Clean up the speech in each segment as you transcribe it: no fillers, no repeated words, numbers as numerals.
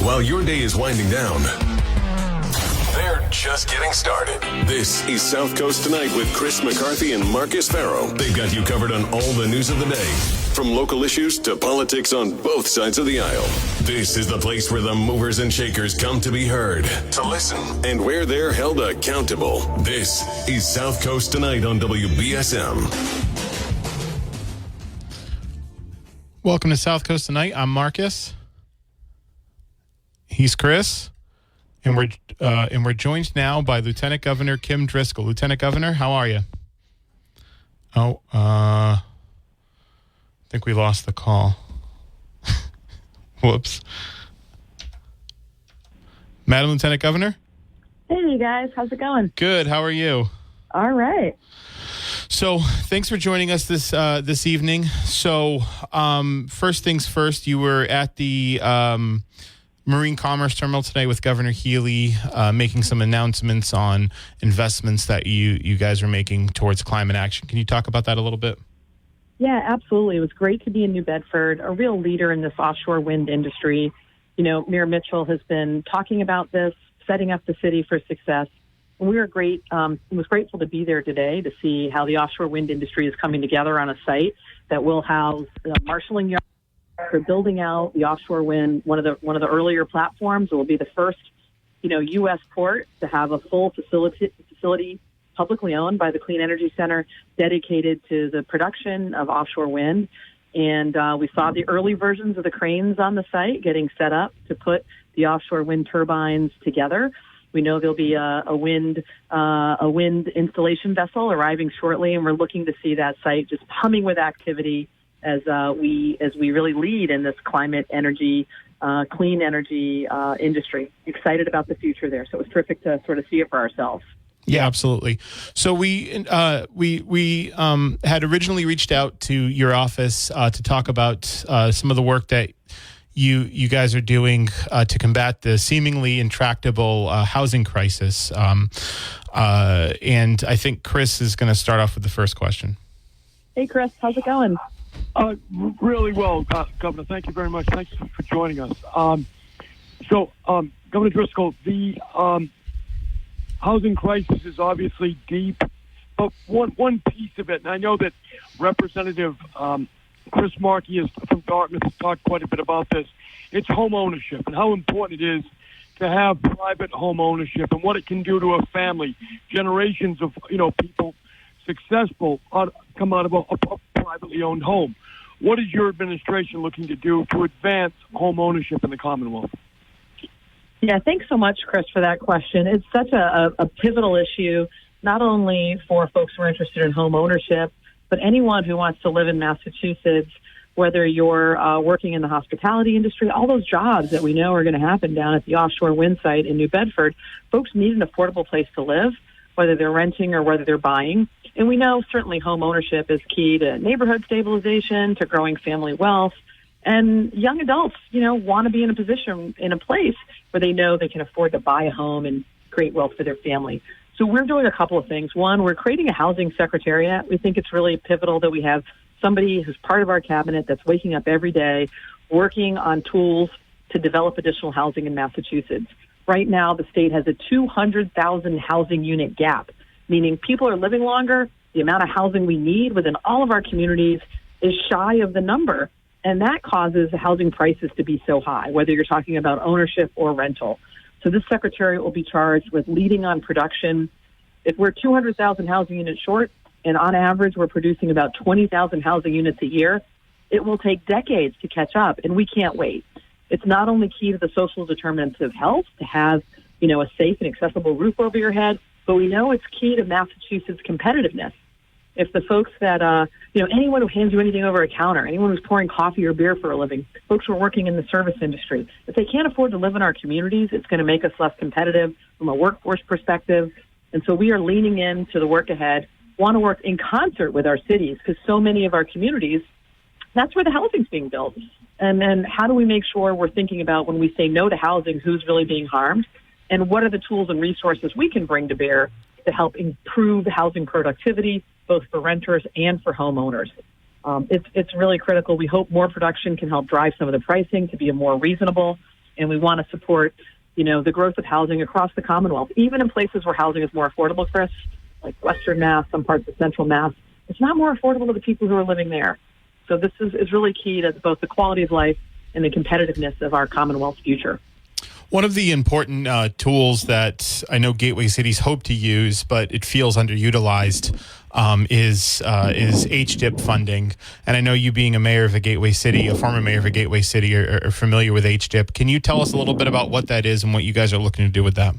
while your day is winding down. They're just getting started. This is South Coast Tonight with Chris McCarthy and Marcus Farrow. They've got you covered on all the news of the day, from local issues to politics on both sides of the aisle. This is the place where the movers and shakers come to be heard, to listen, and where they're held accountable. This is South Coast Tonight on WBSM. Welcome to South Coast Tonight. I'm Marcus. He's Chris. And we're joined now by Lieutenant Governor Kim Driscoll. Lieutenant Governor, how are you? I think we lost the call. Whoops. Madam Lieutenant Governor? Hey, you guys. How's it going? Good. How are you? All right. So thanks for joining us this evening. So first things first, you were at the Marine Commerce Terminal today with Governor Healey, making some announcements on investments that you guys are making towards climate action. Can you talk about that a little bit? Yeah, absolutely. It was great to be in New Bedford, a real leader in this offshore wind industry. You know, Mayor Mitchell has been talking about this, setting up the city for success. And we were was grateful to be there today to see how the offshore wind industry is coming together on a site that will house marshaling yards for building out the offshore wind. One of the earlier platforms. It will be the first, U.S. port to have a full facility publicly owned by the Clean Energy Center, dedicated to the production of offshore wind. And we saw the early versions of the cranes on the site getting set up to put the offshore wind turbines together. We know there'll be a wind installation vessel arriving shortly, and we're looking to see that site just humming with activity as we really lead in this climate energy, clean energy industry. Excited about the future there. So it was terrific to sort of see it for ourselves. Yeah, absolutely. So we had originally reached out to your office to talk about some of the work that you guys are doing to combat the seemingly intractable housing crisis. And I think Chris is going to start off with the first question. Hey, Chris, how's it going? Really well, Governor. Thank you very much. Thanks for joining us. Governor Driscoll, the housing crisis is obviously deep, but one piece of it, and I know that Representative Chris Markey from Dartmouth has talked quite a bit about this. It's home ownership and how important it is to have private home ownership and what it can do to a family. Generations of people successful come out of a privately owned home. What is your administration looking to do to advance home ownership in the Commonwealth? Yeah, thanks so much, Chris, for that question. It's such a pivotal issue, not only for folks who are interested in home ownership, but anyone who wants to live in Massachusetts, whether you're working in the hospitality industry, all those jobs that we know are going to happen down at the offshore wind site in New Bedford. Folks need an affordable place to live, whether they're renting or whether they're buying. And we know certainly home ownership is key to neighborhood stabilization, to growing family wealth. And young adults, want to be in a place where they know they can afford to buy a home and create wealth for their family. So we're doing a couple of things. One, we're creating a housing secretariat. We think it's really pivotal that we have somebody who's part of our cabinet that's waking up every day, working on tools to develop additional housing in Massachusetts. Right now, the state has a 200,000 housing unit gap, meaning people are living longer. The amount of housing we need within all of our communities is shy of the number. And that causes housing prices to be so high, whether you're talking about ownership or rental. So this secretariat will be charged with leading on production. If we're 200,000 housing units short, and on average we're producing about 20,000 housing units a year, it will take decades to catch up, and we can't wait. It's not only key to the social determinants of health to have, a safe and accessible roof over your head, but we know it's key to Massachusetts' competitiveness. If the folks that, anyone who hands you anything over a counter, anyone who's pouring coffee or beer for a living, folks who are working in the service industry, if they can't afford to live in our communities, it's going to make us less competitive from a workforce perspective. And so we are leaning into the work ahead, want to work in concert with our cities, because so many of our communities, that's where the housing's being built. And then how do we make sure we're thinking about when we say no to housing, who's really being harmed, and what are the tools and resources we can bring to bear to help improve housing productivity, both for renters and for homeowners. It's really critical. We hope more production can help drive some of the pricing to be more reasonable. and we want to support, the growth of housing across the Commonwealth, even in places where housing is more affordable, Chris, like Western Mass, some parts of Central Mass. It's not more affordable to the people who are living there. So this is really key to both the quality of life and the competitiveness of our Commonwealth's future. One of the important tools that I know gateway cities hope to use, but it feels underutilized, is HDIP funding. And I know you, being a mayor of a gateway city, a former mayor of a gateway city, are familiar with HDIP. Can you tell us a little bit about what that is and what you guys are looking to do with that?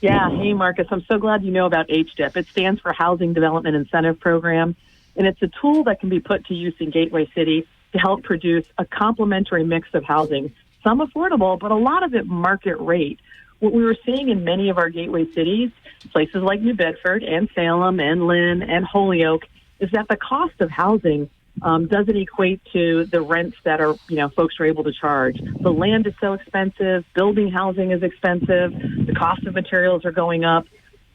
Yeah. Hey, Marcus, I'm so glad you know about HDIP. It stands for Housing Development Incentive Program, and it's a tool that can be put to use in Gateway City to help produce a complementary mix of housing, some affordable, but a lot of it market rate. What we were seeing in many of our gateway cities, places like New Bedford and Salem and Lynn and Holyoke, is that the cost of housing doesn't equate to the rents that folks are able to charge. The land is so expensive, building housing is expensive, the cost of materials are going up.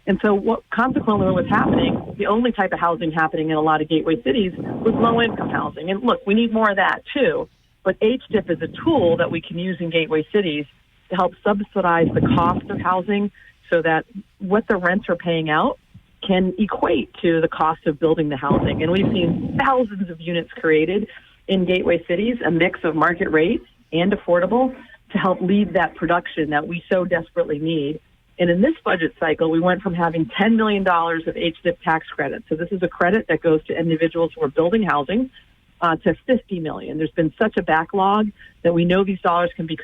And so consequently what was happening, the only type of housing happening in a lot of gateway cities was low-income housing. And look, we need more of that too. But HDIP is a tool that we can use in gateway cities to help subsidize the cost of housing so that what the rents are paying out can equate to the cost of building the housing. And we've seen thousands of units created in gateway cities, a mix of market rate and affordable, to help lead that production that we so desperately need. And in this budget cycle, we went from having $10 million of HDIP tax credit. So this is a credit that goes to individuals who are building housing, to $50 million. There's been such a backlog that we know these dollars can be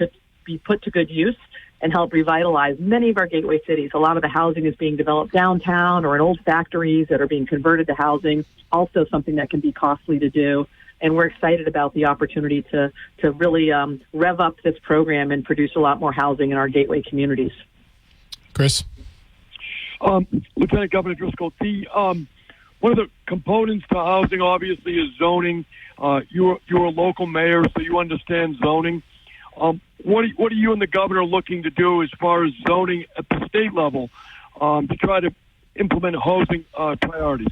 put to good use and help revitalize many of our gateway cities. A lot of the housing is being developed downtown or in old factories that are being converted to housing, also something that can be costly to do. And we're excited about the opportunity to really rev up this program and produce a lot more housing in our gateway communities. Chris? Lieutenant Governor Driscoll, one of the components to housing, obviously, is zoning. You're a local mayor, so you understand zoning. What are you and the governor looking to do as far as zoning at the state level to try to implement housing priorities?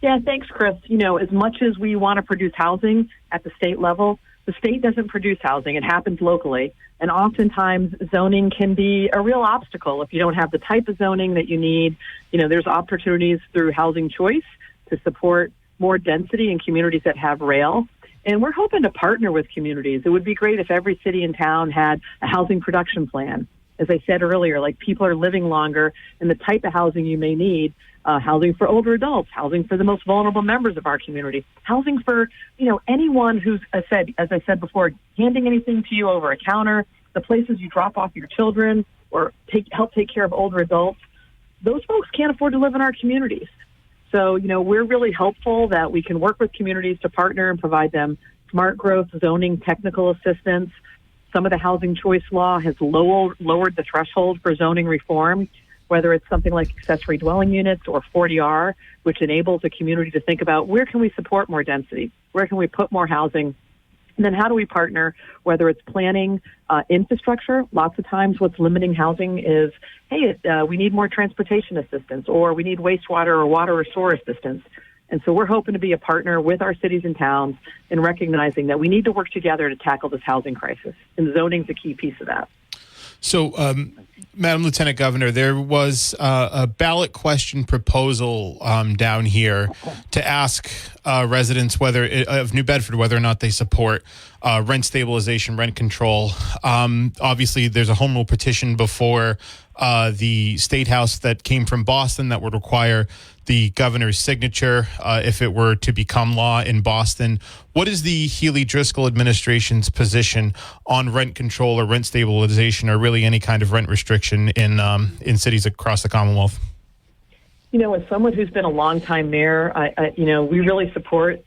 Yeah, thanks, Chris. As much as we want to produce housing at the state level, the state doesn't produce housing. It happens locally. And oftentimes zoning can be a real obstacle if you don't have the type of zoning that you need. There's opportunities through housing choice to support more density in communities that have rail. And we're hoping to partner with communities. It would be great if every city and town had a housing production plan. As I said earlier, like, people are living longer, and the type of housing you may need, housing for older adults, housing for the most vulnerable members of our community, housing for, anyone who's, as I said before, handing anything to you over a counter, the places you drop off your children, or help take care of older adults. Those folks can't afford to live in our communities. So, we're really hopeful that we can work with communities to partner and provide them smart growth, zoning, technical assistance. Some of the housing choice law has lowered the threshold for zoning reform, whether it's something like accessory dwelling units or 40R, which enables a community to think about, where can we support more density? Where can we put more housing? And then how do we partner, whether it's planning, infrastructure? Lots of times what's limiting housing is, hey, we need more transportation assistance, or we need wastewater or water or sewer assistance. And so we're hoping to be a partner with our cities and towns in recognizing that we need to work together to tackle this housing crisis. And zoning's a key piece of that. So, Madam Lieutenant Governor, there was a ballot question proposal down here to ask residents of New Bedford whether or not they support rent stabilization, rent control. Obviously, there's a home rule petition before the State House that came from Boston that would require the governor's signature if it were to become law in Boston. What is the Healey-Driscoll administration's position on rent control or rent stabilization, or really any kind of rent restriction in cities across the Commonwealth? As someone who's been a longtime mayor, we really support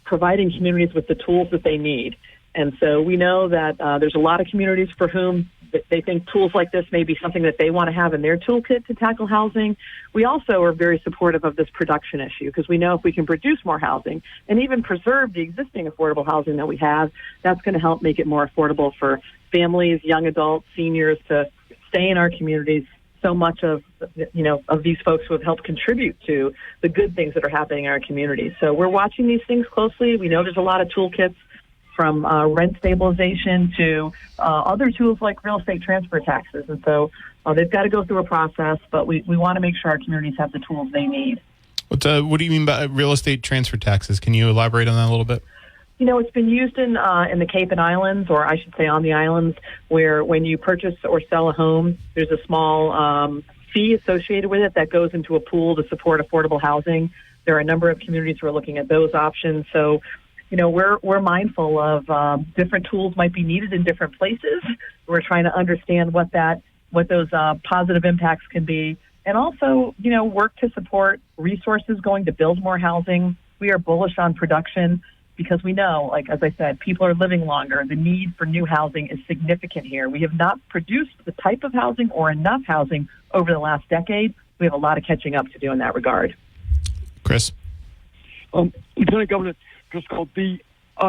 providing communities with the tools that they need. And so we know that there's a lot of communities for whom they think tools like this may be something that they want to have in their toolkit to tackle housing. We also are very supportive of this production issue, because we know if we can produce more housing and even preserve the existing affordable housing that we have, that's going to help make it more affordable for families, young adults, seniors to stay in our communities. So much of these folks who have helped contribute to the good things that are happening in our communities. So we're watching these things closely. We know there's a lot of toolkits from rent stabilization to other tools like real estate transfer taxes. And so they've got to go through a process, but we want to make sure our communities have the tools they need. What do you mean by real estate transfer taxes? Can you elaborate on that a little bit? It's been used in the Cape and Islands, or I should say on the islands, where when you purchase or sell a home, there's a small fee associated with it that goes into a pool to support affordable housing. There are a number of communities who are looking at those options. So, we're mindful of different tools might be needed in different places. We're trying to understand what those positive impacts can be, and also, work to support resources going to build more housing. We are bullish on production, because we know, like, as I said, people are living longer. The need for new housing is significant here. We have not produced the type of housing or enough housing over the last decade. We have a lot of catching up to do in that regard. Chris? Lieutenant Governor Driscoll, the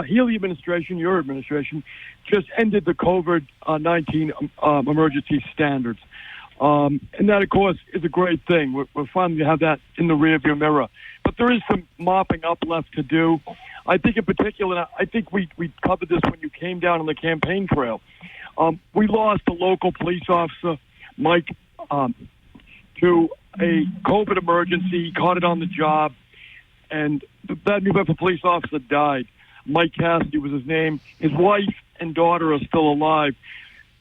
Healey administration, your administration, just ended the COVID-19 emergency standards. And that, of course, is a great thing. We're finally to have that in the rearview mirror. But there is some mopping up left to do. I think in particular, I think we covered this when you came down on the campaign trail. We lost a local police officer, Mike, to a COVID emergency. He caught it on the job, and that New Bedford police officer died. Mike Cassidy was his name. His wife and daughter are still alive.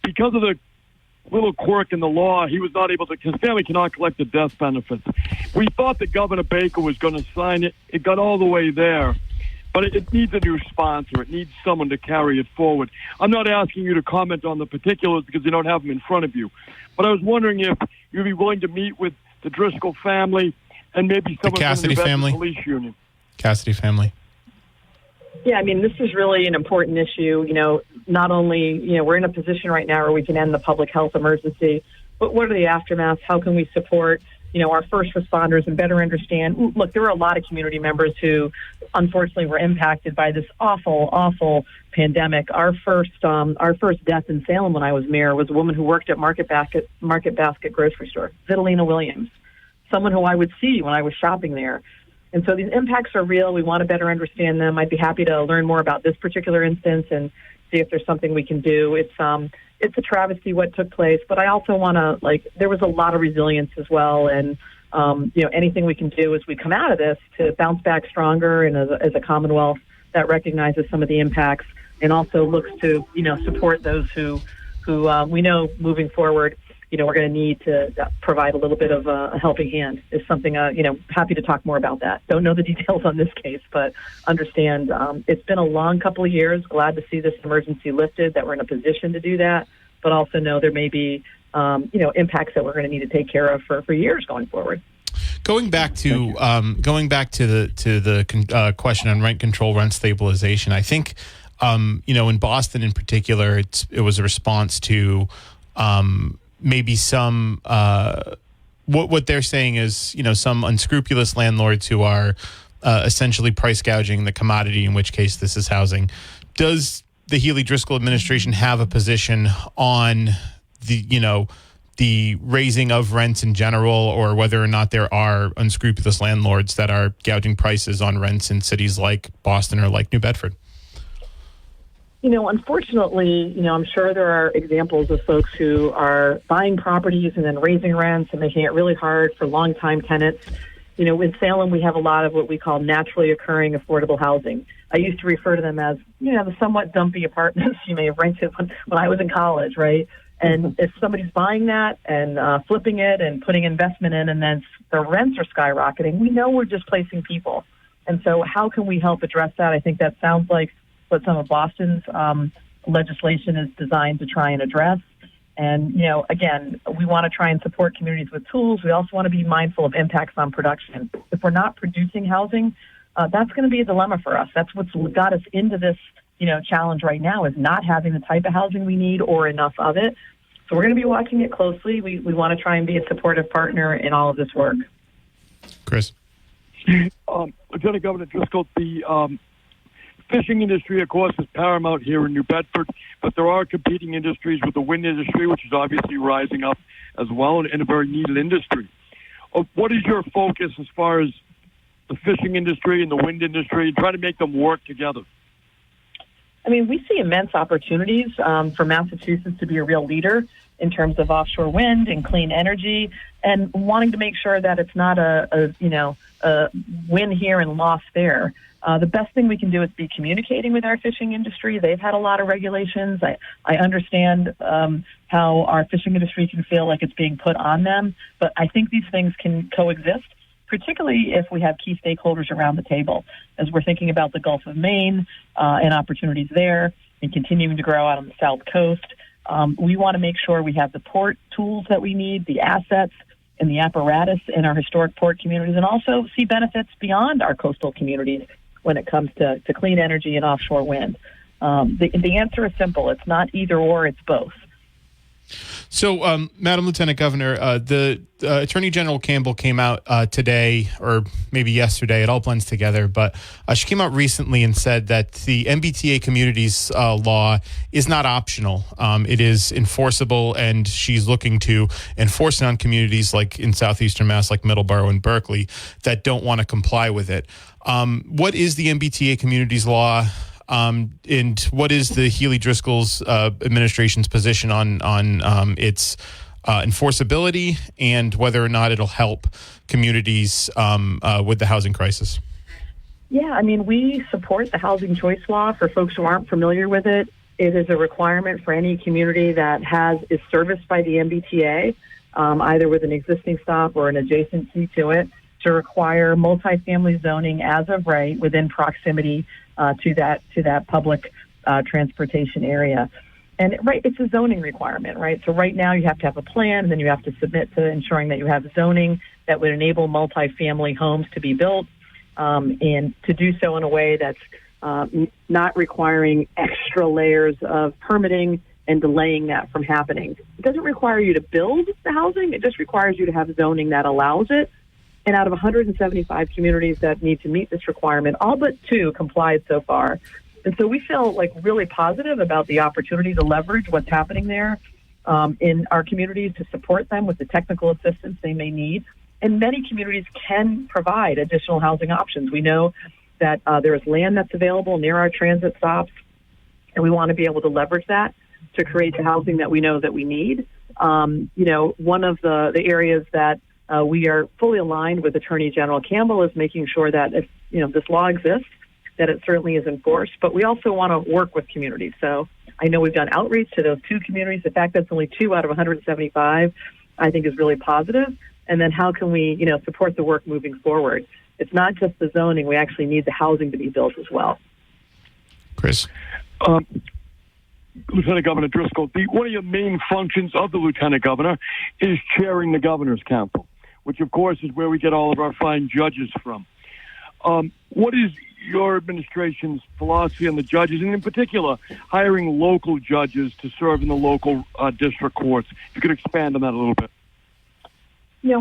Because of the little quirk in the law, he was not able to, his family cannot collect the death benefits. We thought that Governor Baker was going to sign it. It got all the way there. But it needs a new sponsor. It needs someone to carry it forward. I'm not asking you to comment on the particulars because you don't have them in front of you. But I was wondering if you'd be willing to meet with the Driscoll family and maybe someone from the New Bedford Police Union. Cassidy family. Yeah, this is really an important issue. Not only, we're in a position right now where we can end the public health emergency, but what are the aftermaths? How can we support our first responders and better understand? Look, there were a lot of community members who unfortunately were impacted by this awful, awful pandemic. Our first death in Salem when I was mayor was a woman who worked at Market Basket grocery store, Vitalina Williams, someone who I would see when I was shopping there. And so these impacts are real. We want to better understand them. I'd be happy to learn more about this particular instance and see if there's something we can do. It's a travesty what took place, but I also want to, there was a lot of resilience as well. And, anything we can do as we come out of this to bounce back stronger and as a Commonwealth that recognizes some of the impacts and also looks to, support those who we know moving forward, we're going to need to provide a little bit of a helping hand is something, happy to talk more about that. Don't know the details on this case, but understand it's been a long couple of years. Glad to see this emergency lifted, that we're in a position to do that, but also know there may be, impacts that we're going to need to take care of for years going forward. Going back to the question on rent control, rent stabilization, I think, in Boston in particular, it was a response to maybe some what they're saying is some unscrupulous landlords who are essentially price gouging the commodity, in which case this is housing. Does the Healey Driscoll administration have a position on the raising of rents in general, or whether or not there are unscrupulous landlords that are gouging prices on rents in cities like Boston or like New Bedford? Unfortunately, I'm sure there are examples of folks who are buying properties and then raising rents and making it really hard for longtime tenants. In Salem, we have a lot of what we call naturally occurring affordable housing. I used to refer to them as, the somewhat dumpy apartments you may have rented when I was in college, right? And if somebody's buying that and flipping it and putting investment in, and then the rents are skyrocketing, we know we're displacing people. And so how can we help address that? I think that sounds like what some of Boston's legislation is designed to try and address. And, again, we want to try and support communities with tools. We also want to be mindful of impacts on production. If we're not producing housing, that's going to be a dilemma for us. That's what's got us into this, challenge right now, is not having the type of housing we need or enough of it. So we're going to be watching it closely. We want to try and be a supportive partner in all of this work. Chris? Lieutenant Governor Driscoll, the fishing industry, of course, is paramount here in New Bedford, but there are competing industries with the wind industry, which is obviously rising up as well, and a very needed industry. What is your focus as far as the fishing industry and the wind industry, and try to make them work together? I mean, we see immense opportunities for Massachusetts to be a real leader in terms of offshore wind and clean energy, and wanting to make sure that it's not a win here and loss there. The best thing we can do is be communicating with our fishing industry. They've had a lot of regulations. I understand how our fishing industry can feel like it's being put on them, but I think these things can coexist, particularly if we have key stakeholders around the table. As we're thinking about the Gulf of Maine and opportunities there and continuing to grow out on the South Coast, we want to make sure we have the port tools that we need, the assets, and the apparatus in our historic port communities, and also see benefits beyond our coastal communities when it comes to clean energy and offshore wind. The answer is simple. It's not either or, it's both. So, Madam Lieutenant Governor, the Attorney General Campbell came out today, or maybe yesterday, it all blends together, but she came out recently and said that the MBTA communities law is not optional. It is enforceable, and she's looking to enforce it on communities like in southeastern Mass, like Middleborough and Berkeley, that don't want to comply with it. What is the MBTA communities law? And what is the Healey Driscoll's administration's position on its enforceability and whether or not it'll help communities with the housing crisis? Yeah, I mean, we support the housing choice law. For folks who aren't familiar with it, it is a requirement for any community that is serviced by the MBTA, either with an existing stop or an adjacency to it, to require multifamily zoning as of right within proximity to that public transportation area. And it's a zoning requirement, right? So right now you have to have a plan, and then you have to submit to ensuring that you have zoning that would enable multifamily homes to be built, and to do so in a way that's not requiring extra layers of permitting and delaying that from happening. It doesn't require you to build the housing. It just requires you to have zoning that allows it. And out of 175 communities that need to meet this requirement, all but 2 complied so far. And so we feel like really positive about the opportunity to leverage what's happening there in our communities to support them with the technical assistance they may need. And many communities can provide additional housing options. We know that there is land that's available near our transit stops, and we want to be able to leverage that to create the housing that we know that we need. One of the areas that we are fully aligned with Attorney General Campbell is making sure that if this law exists, that it certainly is enforced. But we also want to work with communities. So I know we've done outreach to those 2 communities. The fact that it's only 2 out of 175, I think, is really positive. And then how can we, support the work moving forward? It's not just the zoning. We actually need the housing to be built as well. Chris? Lieutenant Governor Driscoll, one of your main functions of the Lieutenant Governor is chairing the Governor's Council, which, of course, is where we get all of our fine judges from. What is your administration's philosophy on the judges, and in particular, hiring local judges to serve in the local district courts? If you could expand on that a little bit.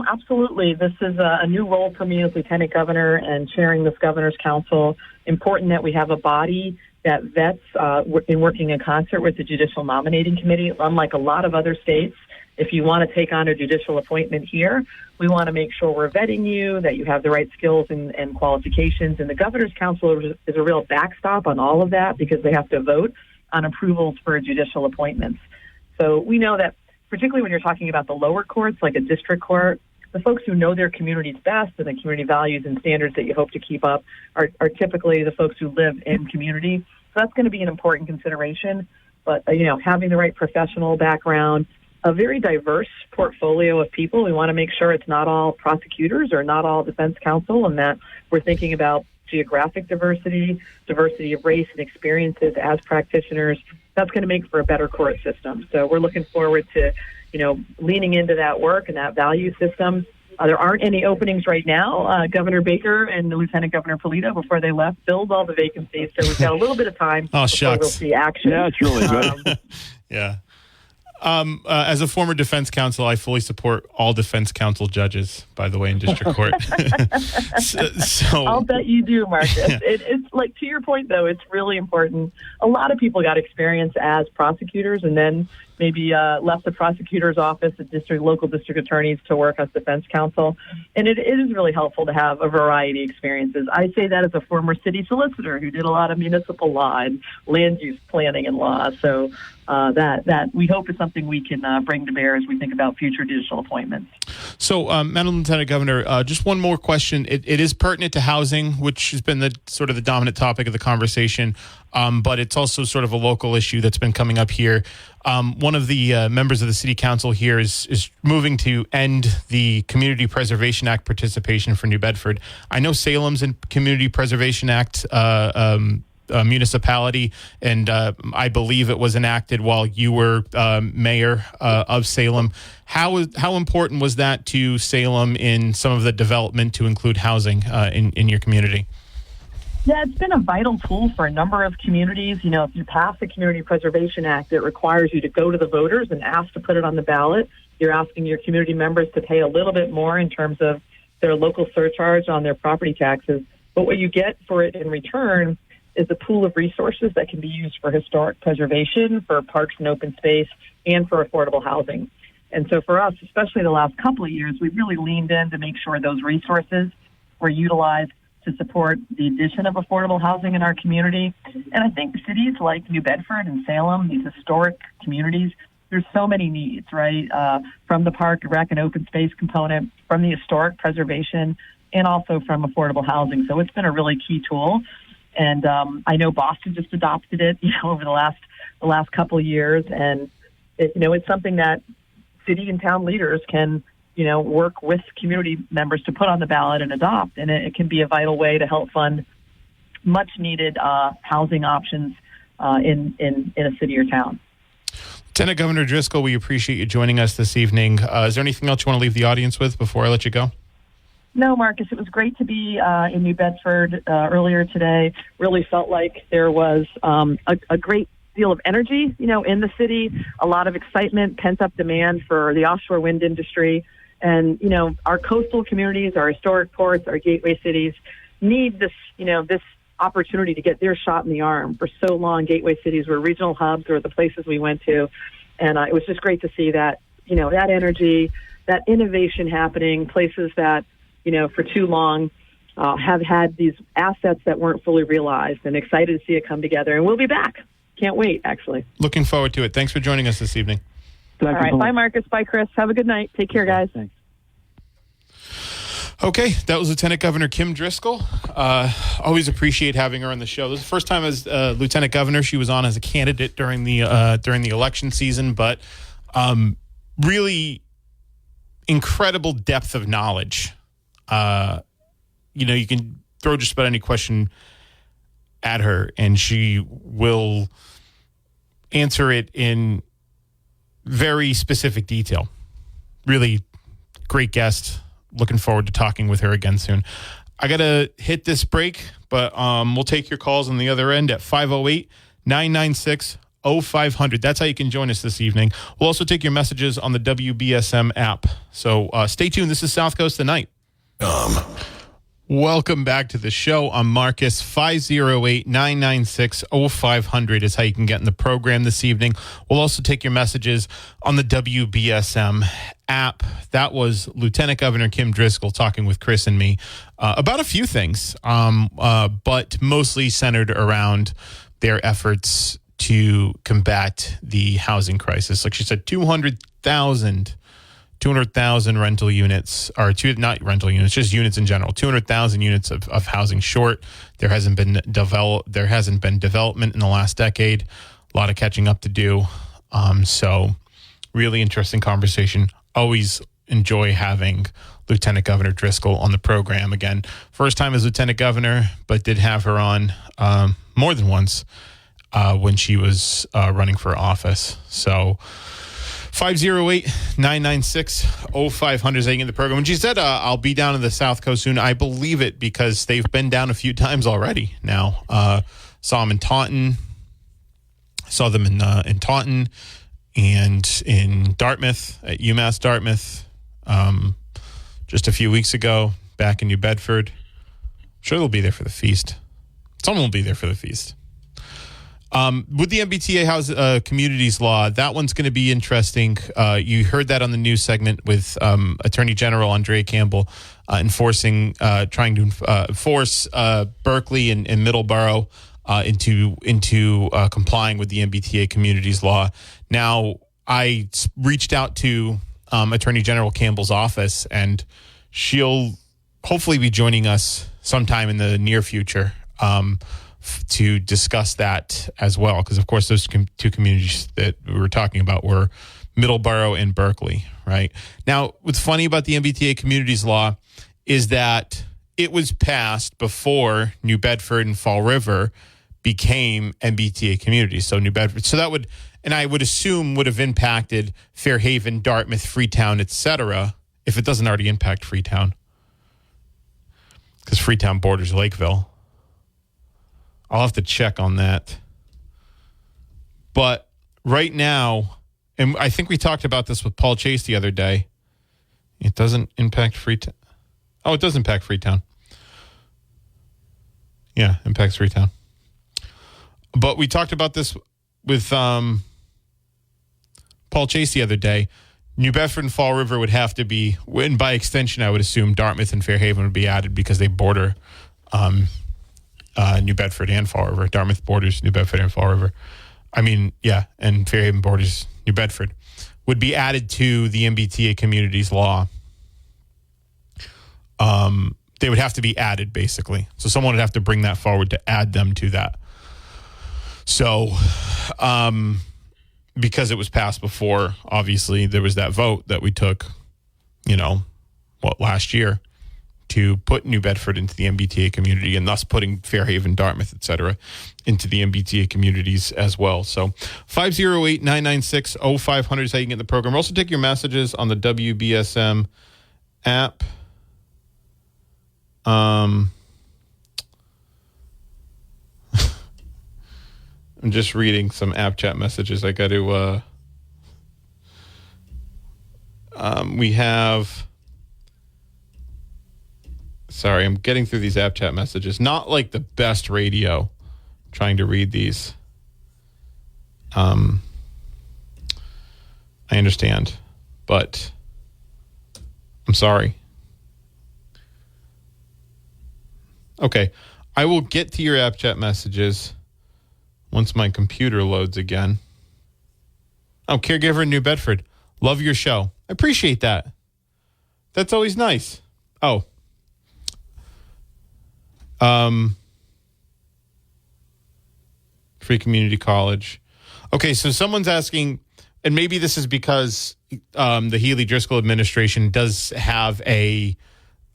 Absolutely. This is a new role for me as Lieutenant Governor and chairing this Governor's Council. Important that we have a body that vets in working in concert with the Judicial Nominating Committee. Unlike a lot of other states, if you want to take on a judicial appointment here, we want to make sure we're vetting you, that you have the right skills and qualifications. And the Governor's Council is a real backstop on all of that because they have to vote on approvals for judicial appointments. So we know that particularly when you're talking about the lower courts, like a district court, the folks who know their communities best and the community values and standards that you hope to keep up are typically the folks who live in community. So that's going to be an important consideration. But, having the right professional background, a very diverse portfolio of people. We want to make sure it's not all prosecutors or not all defense counsel, and that we're thinking about geographic diversity of race and experiences as practitioners. That's going to make for a better court system. So we're looking forward to, leaning into that work and that value system. There aren't any openings right now. Governor Baker and Lieutenant Governor Polito, before they left, filled all the vacancies. So we've got a little bit of time before we'll see action. Yeah, it's really good. Yeah. As a former defense counsel, I fully support all defense counsel judges, by the way, in district court. so I'll bet you do, Marcus. Yeah. It's like, to your point, though, it's really important. A lot of people got experience as prosecutors and then, maybe left the prosecutor's office, the local district attorneys to work as defense counsel. And it is really helpful to have a variety of experiences. I say that as a former city solicitor who did a lot of municipal law and land use planning and law. So that we hope is something we can bring to bear as we think about future judicial appointments. So, Madam Lieutenant Governor, just one more question. It is pertinent to housing, which has been the sort of the dominant topic of the conversation, but it's also sort of a local issue that's been coming up here. One of the members of the city council here is moving to end the Community Preservation Act participation for New Bedford. I know Salem's in Community Preservation Act municipality, and I believe it was enacted while you were mayor of Salem. How important was that to Salem in some of the development to include housing in your community? Yeah, it's been a vital tool for a number of communities. You know, if you pass the Community Preservation Act, it requires you to go to the voters and ask to put it on the ballot. You're asking your community members to pay a little bit more in terms of their local surcharge on their property taxes. But what you get for it in return is a pool of resources that can be used for historic preservation, for parks and open space, and for affordable housing. And so for us, especially the last couple of years, we've really leaned in to make sure those resources were utilized to support the addition of affordable housing in our community. And I think cities like New Bedford and Salem, these historic communities, there's so many needs, right? From the park, rec, and open space component, from the historic preservation, and also from affordable housing. So it's been a really key tool. And I know Boston just adopted it, over the last couple of years. And, it's something that city and town leaders can work with community members to put on the ballot and adopt. And it can be a vital way to help fund much needed housing options in a city or town. Lieutenant Governor Driscoll, we appreciate you joining us this evening. Is there anything else you want to leave the audience with before I let you go? No, Marcus, it was great to be in New Bedford earlier today. Really felt like there was a great deal of energy, in the city, a lot of excitement, pent-up demand for the offshore wind industry. And, our coastal communities, our historic ports, our gateway cities need this, this opportunity to get their shot in the arm. For so long, gateway cities were regional hubs or the places we went to. And it was just great to see that, that energy, that innovation happening, places that, for too long have had these assets that weren't fully realized, and excited to see it come together. And we'll be back. Can't wait, actually. Looking forward to it. Thanks for joining us this evening. All right. Bye, Marcus. Bye, Chris. Have a good night. Take care, guys. Thanks. Okay, that was Lieutenant Governor Kim Driscoll. Always appreciate having her on the show. This is the first time as Lieutenant Governor. She was on as a candidate during the election season, but really incredible depth of knowledge. You can throw just about any question at her, and she will answer it in very specific detail. Really great guest. Looking forward to talking with her again soon. I got to hit this break, but we'll take your calls on the other end at 508-996-0500. That's how you can join us this evening. We'll also take your messages on the WBSM app. So stay tuned. This is South Coast Tonight. Welcome back to the show. I'm Marcus. 508-996-0500 is how you can get in the program this evening. We'll also take your messages on the WBSM app. That was Lieutenant Governor Kim Driscoll talking with Chris and me about a few things, but mostly centered around their efforts to combat the housing crisis. Like she said, 200,000 rental units, or not rental units, just units in general. 200,000 units of housing short. There hasn't been development in the last decade. A lot of catching up to do. So really interesting conversation. Always enjoy having Lieutenant Governor Driscoll on the program again. First time as Lieutenant Governor, but did have her on more than once when she was running for office. So 508-996-0500 is how you get in the program. And she said, I'll be down in the South Coast soon. I believe it because they've been down a few times already now. Saw them in Taunton. Saw them in Taunton and in Dartmouth, at UMass Dartmouth, just a few weeks ago, back in New Bedford. I'm sure they'll be there for the feast. Someone will be there for the feast. With the MBTA communities law, that one's going to be interesting. You heard that on the news segment with Attorney General Andrea Campbell trying to force Berkeley and Middleborough into complying with the MBTA communities law. Now, I reached out to Attorney General Campbell's office, and she'll hopefully be joining us sometime in the near future to discuss that as well. Because, of course, those two communities that we were talking about were Middleborough and Berkeley, right? Now, what's funny about the MBTA communities law is that it was passed before New Bedford and Fall River became MBTA communities. So New Bedford, so that would, and I would assume would have impacted Fairhaven, Dartmouth, Freetown, etc., if it doesn't already impact Freetown. Because Freetown borders Lakeville. I'll have to check on that. But right now, and I think we talked about this with Paul Chase the other day, it doesn't impact Freetown. Oh, it does impact Freetown. Yeah, impacts Freetown. But we talked about this with Paul Chase the other day. New Bedford and Fall River would have to be, and by extension, I would assume Dartmouth and Fairhaven would be added because they border New Bedford and Fall River. Dartmouth borders New Bedford and Fall River. I mean, yeah, and Fairhaven borders New Bedford. Would be added to the MBTA communities law. They would have to be added, basically. So someone would have to bring that forward to add them to that. So, because it was passed before, obviously, there was that vote that we took, last year to put New Bedford into the MBTA community and thus putting Fairhaven, Dartmouth, et cetera, into the MBTA communities as well. So 508-996-0500 is how you can get in the program. We'll also take your messages on the WBSM app. I'm just reading some app chat messages. I got to, we have, sorry, I'm getting through these app chat messages. Not like the best radio, trying to read these. I understand, but I'm sorry. Okay, I will get to your app chat messages once my computer loads again. Oh, caregiver in New Bedford. Love your show. I appreciate that. That's always nice. Oh. Free community college. Okay, so someone's asking, and maybe this is because the Healey Driscoll administration does have a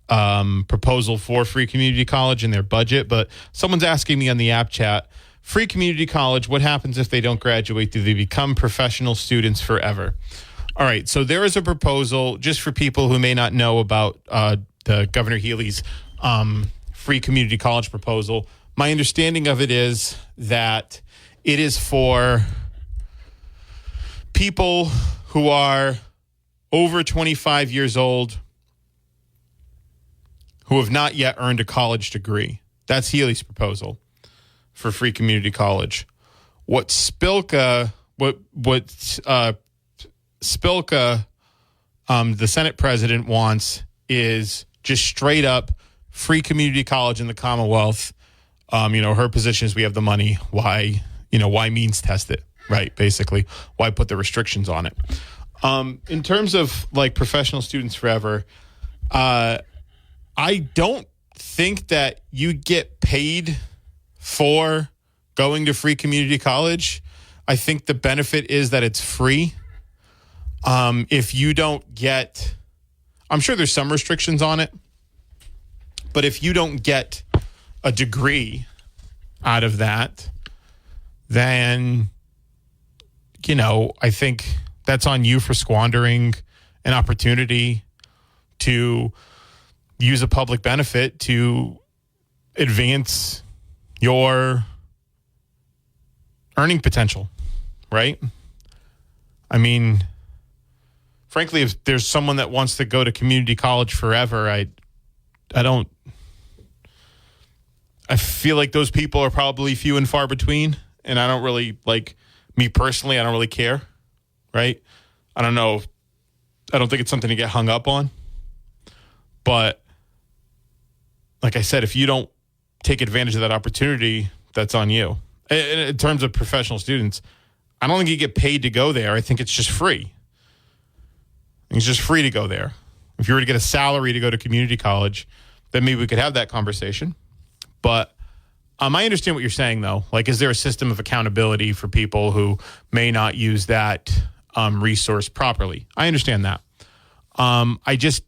proposal for free community college in their budget, but someone's asking me on the app chat, free community college, what happens if they don't graduate? Do they become professional students forever? All right, so there is a proposal, just for people who may not know about the Governor Healey's free community college proposal. My understanding of it is that it is for people who are over 25 years old who have not yet earned a college degree. That's Healey's proposal for free community college. What Spilka, the Senate president, wants is just straight up free community college in the Commonwealth. Her position is we have the money. Why means test it, right? Basically, why put the restrictions on it? In terms of like professional students forever, I don't think that you get paid for going to free community college. I think the benefit is that it's free. If you don't get, I'm sure there's some restrictions on it, but if you don't get a degree out of that, then, I think that's on you for squandering an opportunity to use a public benefit to advance your earning potential, right? I mean, frankly, if there's someone that wants to go to community college forever, I feel like those people are probably few and far between. and I don't really, like, me personally, I don't really care, right? I don't know. I don't think it's something to get hung up on. But like I said, if you don't take advantage of that opportunity, that's on you. In terms of professional students, I don't think you get paid to go there. I think it's just free. It's just free to go there. If you were to get a salary to go to community college, then maybe we could have that conversation. But I understand what you're saying, though. Like, is there a system of accountability for people who may not use that resource properly? I understand that. I just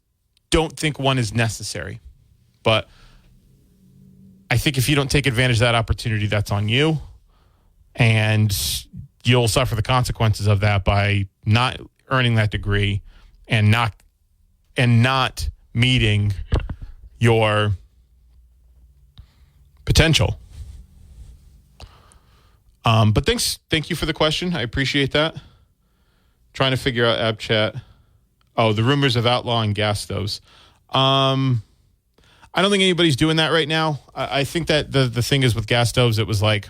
don't think one is necessary. But I think if you don't take advantage of that opportunity, that's on you. And you'll suffer the consequences of that by not earning that degree and not meeting your potential. But thank you for the question. I appreciate that. Trying to figure out app chat. Oh, the rumors of outlawing gas stoves. I don't think anybody's doing that right now. I think that the thing is with gas stoves, it was like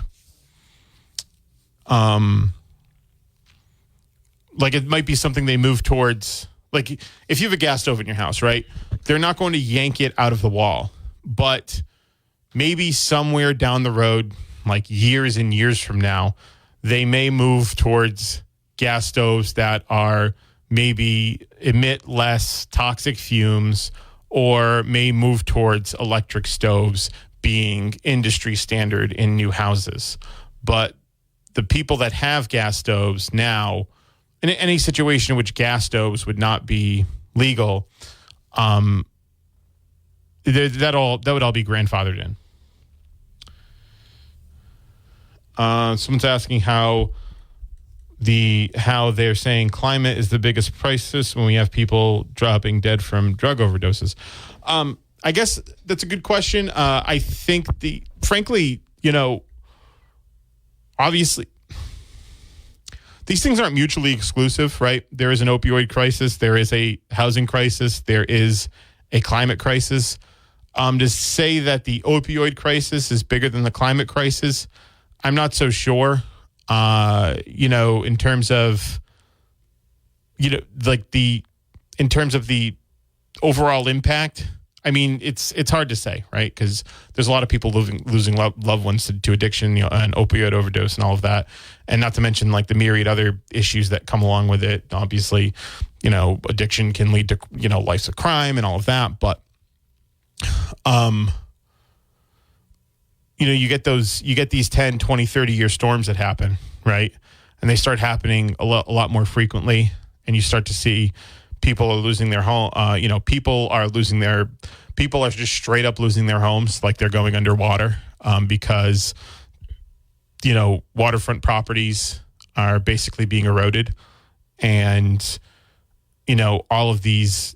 it might be something they move towards. Like, if you have a gas stove in your house, right, they're not going to yank it out of the wall. But maybe somewhere down the road, like years and years from now, they may move towards gas stoves that are maybe emit less toxic fumes, or may move towards electric stoves being industry standard in new houses. But the people that have gas stoves now, in any situation in which gas stoves would not be legal, that would all be grandfathered in. Someone's asking how they're saying climate is the biggest crisis when we have people dropping dead from drug overdoses. I guess that's a good question. I think frankly, obviously, these things aren't mutually exclusive, right? There is an opioid crisis. There is a housing crisis. There is a climate crisis. To say that the opioid crisis is bigger than the climate crisis, I'm not so sure. In terms of, in terms of the overall impact, I mean, it's hard to say, right? Because there's a lot of people losing loved ones to addiction, and opioid overdose and all of that. And not to mention, like, the myriad other issues that come along with it. Obviously, addiction can lead to, life's a crime and all of that. But, you get these 10, 20, 30-year storms that happen, right? And they start happening a lot more frequently. And you start to see people are losing their home. People are just straight up losing their homes, like they're going underwater, because, waterfront properties are basically being eroded. And, all of these,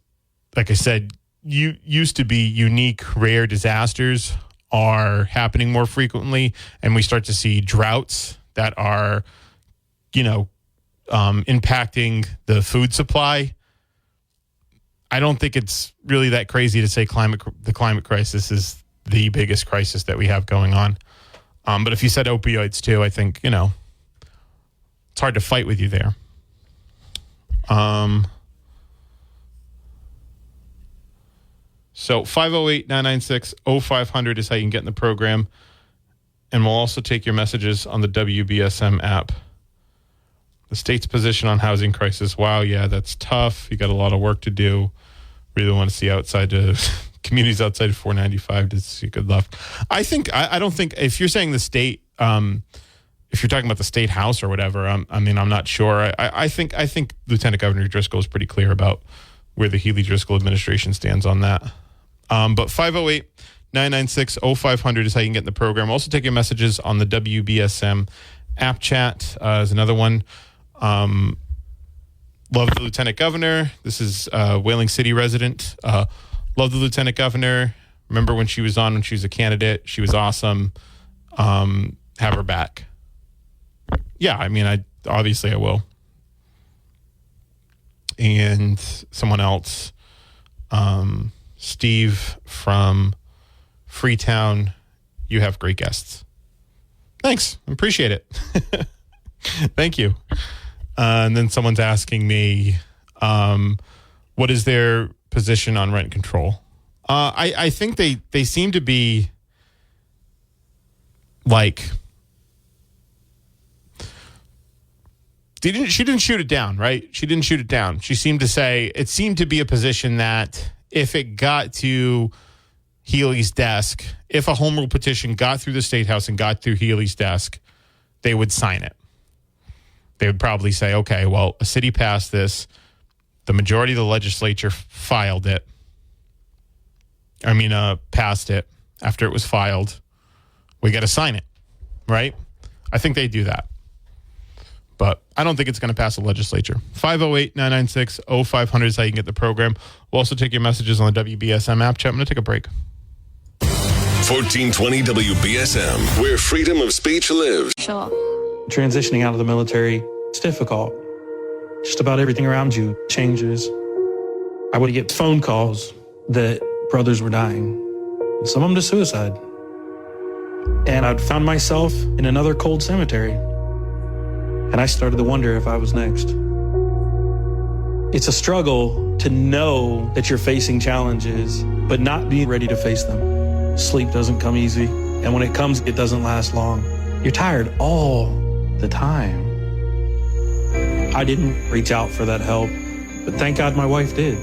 like I said, used to be unique, rare disasters are happening more frequently. And we start to see droughts that are, impacting the food supply. I don't think it's really that crazy to say the climate crisis is the biggest crisis that we have going on. But if you said opioids too, I think, it's hard to fight with you there. So 508-996-0500 is how you can get in the program. And we'll also take your messages on the WBSM app. The state's position on housing crisis. Wow, yeah, that's tough. You got a lot of work to do. Really want to see communities outside of 495 to see good luck. I don't think, if you're saying the state, if you're talking about the state house or whatever, I'm not sure. I think Lieutenant Governor Driscoll is pretty clear about where the Healey-Driscoll administration stands on that. But 508-996-0500 is how you can get in the program. Also take your messages on the WBSM app chat is another one. Love the Lieutenant Governor. This is a Whaling City resident. Love the Lieutenant Governor. Remember when she was a candidate? She was awesome. Have her back. Yeah, I will. And someone else, Steve from Freetown, you have great guests. Thanks. Appreciate it. Thank you. And then someone's asking me, what is their position on rent control? I think they seem to be like, she didn't shoot it down, right? She didn't shoot it down. She seemed to say, it seemed to be a position that if it got to Healey's desk, if a home rule petition got through the State House and got through Healey's desk, they would sign it. They would probably say, okay, well, a city passed this. The majority of the legislature filed it. Passed it after it was filed. We got to sign it, right? I think they do that. But I don't think it's going to pass the legislature. 508-996-0500 is how you can get the program. We'll also take your messages on the WBSM app chat. I'm going to take a break. 1420 WBSM, where freedom of speech lives. Sure. Transitioning out of the military, it's difficult. Just about everything around you changes. I would get phone calls that brothers were dying, some of them to suicide. And I'd found myself in another cold cemetery. And I started to wonder if I was next. It's a struggle to know that you're facing challenges, but not be ready to face them. Sleep doesn't come easy. And when it comes, it doesn't last long. You're tired all the time. I didn't reach out for that help, but thank God my wife did.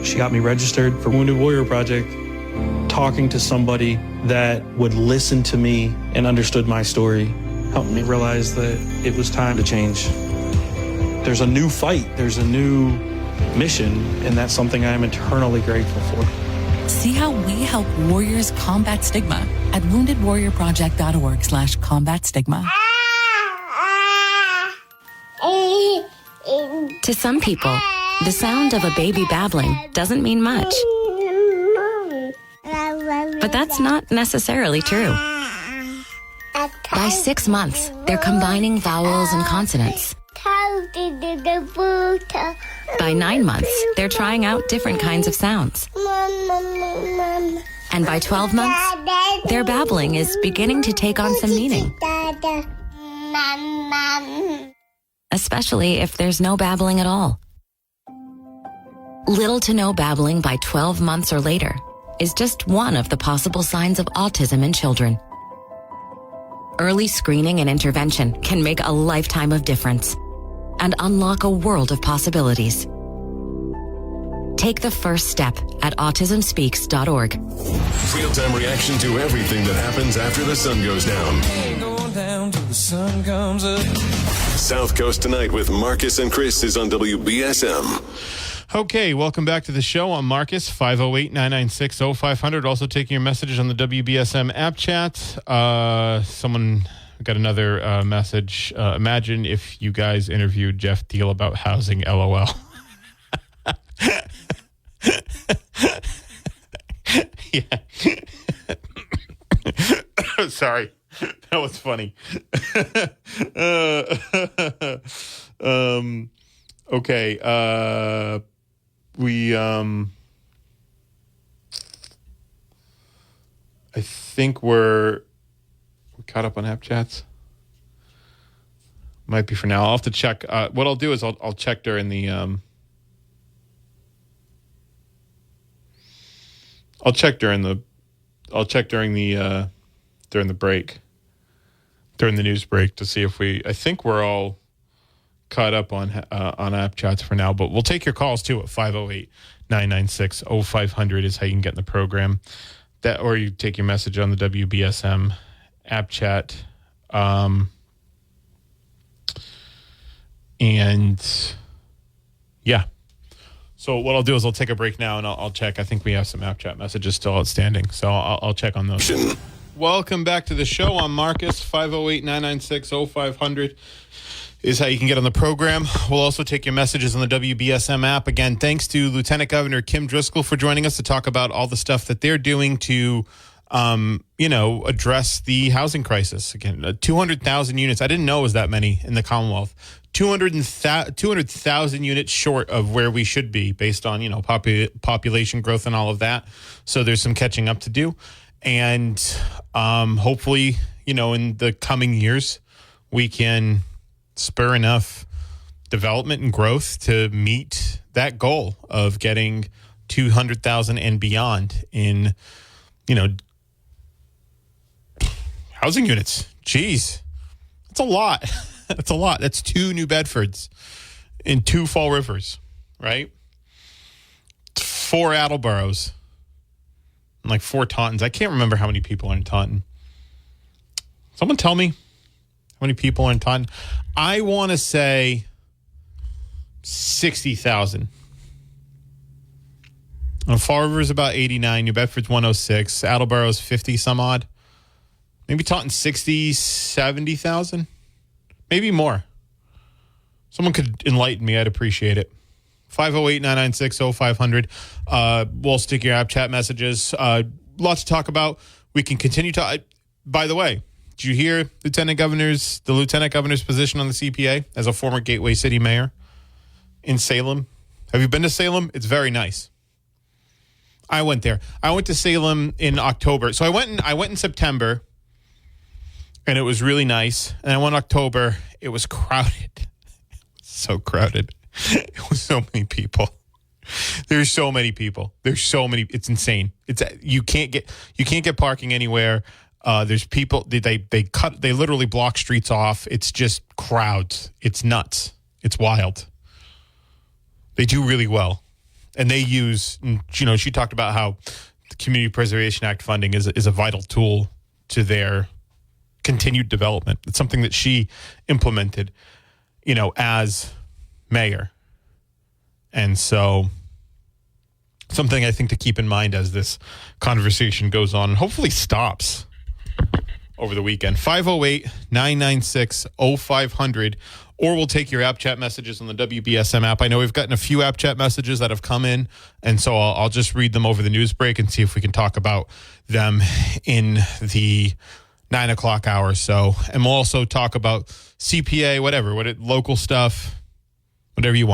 She got me registered for Wounded Warrior Project. Talking to somebody that would listen to me and understood my story helped me realize that it was time to change. There's a new fight, there's a new mission, and that's something I'm eternally grateful for. See how we help warriors combat stigma at woundedwarriorproject.org/combat stigma. To some people, the sound of a baby babbling doesn't mean much. But that's not necessarily true. By 6 months, they're combining vowels and consonants. By 9 months, they're trying out different kinds of sounds. And by 12 months, their babbling is beginning to take on some meaning. Especially if there's no babbling at all. Little to no babbling by 12 months or later is just one of the possible signs of autism in children. Early screening and intervention can make a lifetime of difference and unlock a world of possibilities. Take the first step at autismspeaks.org. Real-time reaction to everything that happens after the sun goes down. Down till the sun comes up. South Coast Tonight with Marcus and Chris is on WBSM. Okay, welcome back to the show. I'm Marcus, 508-996-0500. Also taking your messages on the WBSM app chat. Someone got another message. Imagine if you guys interviewed Jeff Deal about housing, LOL. Yeah. Sorry. That was funny. Okay. I think we're caught up on app chats. Might be for now. I'll have to check. What I'll do is I'll check during the break, during the news break, to see if I think we're all caught up on app chats for now, but we'll take your calls too at 508-996-0500 is how you can get in the program. That, or you take your message on the WBSM app chat. And yeah. So what I'll do is I'll take a break now and I'll check. I think we have some app chat messages still outstanding, so I'll check on those. Welcome back to the show. I'm Marcus. 508-996-0500 is how you can get on the program. We'll also take your messages on the WBSM app. Again, thanks to Lieutenant Governor Kim Driscoll for joining us to talk about all the stuff that they're doing to, address the housing crisis. Again, 200,000 units. I didn't know it was that many in the Commonwealth. 200,000 units short of where we should be based on, population growth and all of that. So there's some catching up to do. And hopefully, in the coming years, we can spur enough development and growth to meet that goal of getting 200,000 and beyond in, housing units. Jeez, that's a lot. That's a lot. That's 2 New Bedfords and 2 Fall Rivers, right? 4 Attleboroughs and like 4 Tauntons. I can't remember how many people are in Taunton. Someone tell me how many people are in Taunton. I want to say 60,000. Fall River is about 89. New Bedford's 106. Attleborough's 50 some odd. Maybe Taunton 60, 70,000. Maybe more. Someone could enlighten me. I'd appreciate it. 508-996-0500. We'll stick your app chat messages. Lots to talk about. We can continue to. By the way, did you hear the lieutenant governor's position on the CPA as a former Gateway City mayor in Salem? Have you been to Salem? It's very nice. I went there. I went to Salem in October. So I went in September, and it was really nice. And I went in October. It was crowded. So crowded. It was so many people. There's so many people. It's insane. You can't get parking anywhere. There's people. They literally block streets off. It's just crowds. It's nuts. It's wild. They do really well. And they use, she talked about how the Community Preservation Act funding is a vital tool to their continued development. It's something that she implemented, as mayor. And so something I think to keep in mind as this conversation goes on and hopefully stops over the weekend. 508-996-0500. Or we'll take your app chat messages on the WBSM app. I know we've gotten a few app chat messages that have come in, and so I'll just read them over the news break and see if we can talk about them in the 9 o'clock hour. So, and we'll also talk about CPA, local stuff, whatever you want.